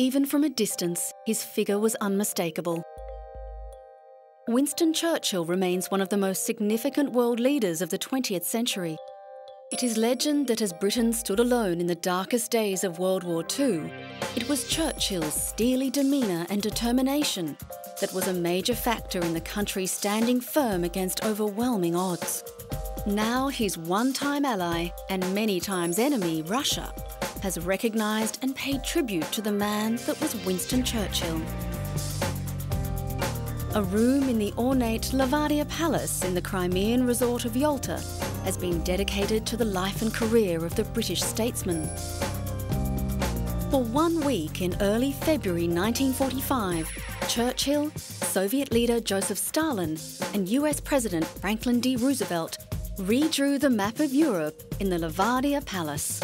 Even from a distance, his figure was unmistakable. Winston Churchill remains one of the most significant world leaders of the 20th century. It is legend that as Britain stood alone in the darkest days of World War II, it was Churchill's steely demeanour and determination that was a major factor in the country standing firm against overwhelming odds. Now his one-time ally and many times enemy, Russia, has recognised and paid tribute to the man that was Winston Churchill. A room in the ornate Lavadia Palace in the Crimean resort of Yalta has been dedicated to the life and career of the British statesman. For 1 week in early February 1945, Churchill, Soviet leader Joseph Stalin, and US President Franklin D. Roosevelt redrew the map of Europe in the Lavadia Palace.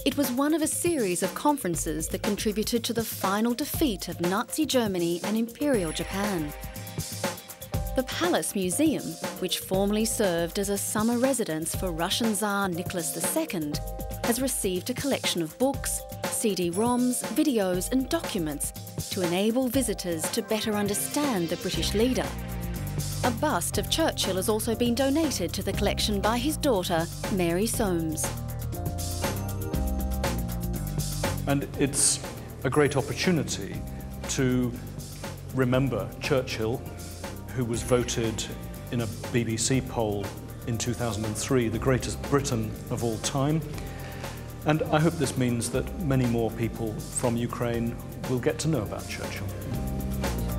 It was one of a series of conferences that contributed to the final defeat of Nazi Germany and Imperial Japan. The Palace Museum, which formerly served as a summer residence for Russian Tsar Nicholas II, has received a collection of books, CD-ROMs, videos and documents to enable visitors to better understand the British leader. A bust of Churchill has also been donated to the collection by his daughter, Mary Soames. And it's a great opportunity to remember Churchill, who was voted in a BBC poll in 2003 the greatest Briton of all time. And I hope this means that many more people from Ukraine will get to know about Churchill.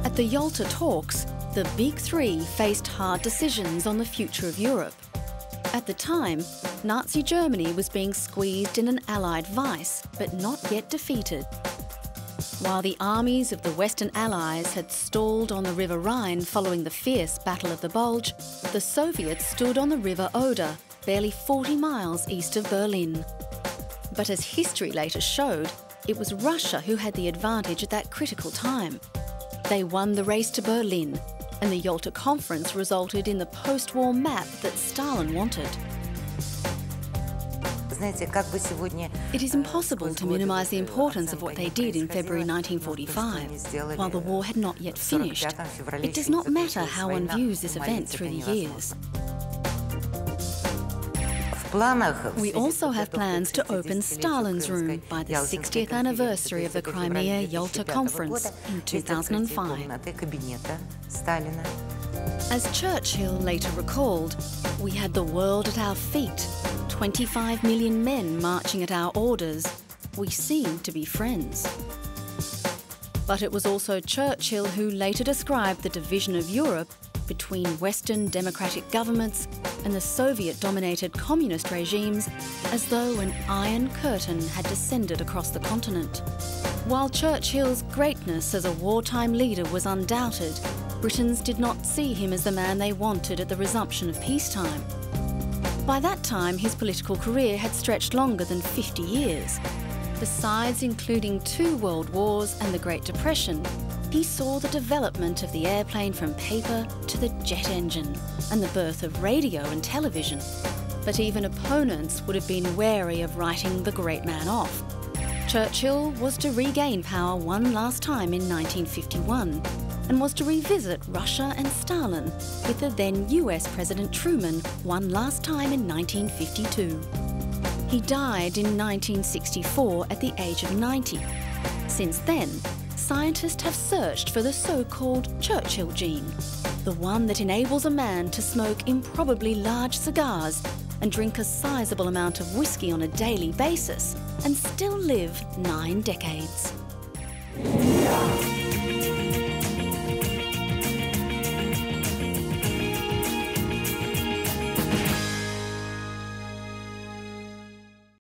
At the Yalta talks, the Big Three faced hard decisions on the future of Europe. At the time, Nazi Germany was being squeezed in an Allied vice, but not yet defeated. While the armies of the Western Allies had stalled on the River Rhine following the fierce Battle of the Bulge, the Soviets stood on the River Oder, barely 40 miles east of Berlin. But as history later showed, it was Russia who had the advantage at that critical time. They won the race to Berlin, and the Yalta Conference resulted in the post-war map that Stalin wanted. It is impossible to minimise the importance of what they did in February 1945. While the war had not yet finished, it does not matter how one views this event through the years. We also have plans to open Stalin's room by the 60th anniversary of the Crimea Yalta Conference in 2005. As Churchill later recalled, we had the world at our feet, 25 million men marching at our orders. We seemed to be friends. But it was also Churchill who later described the division of Europe between Western democratic governments and the Soviet-dominated communist regimes as though an iron curtain had descended across the continent. While Churchill's greatness as a wartime leader was undoubted, Britons did not see him as the man they wanted at the resumption of peacetime. By that time, his political career had stretched longer than 50 years. Besides including 2 world wars and the Great Depression, he saw the development of the airplane from paper to the jet engine and the birth of radio and television. But even opponents would have been wary of writing the great man off. Churchill was to regain power one last time in 1951 and was to revisit Russia and Stalin with the then US President Truman one last time in 1952. He died in 1964 at the age of 90. Since then, scientists have searched for the so-called Churchill gene, the one that enables a man to smoke improbably large cigars and drink a sizable amount of whiskey on a daily basis and still live 9 decades.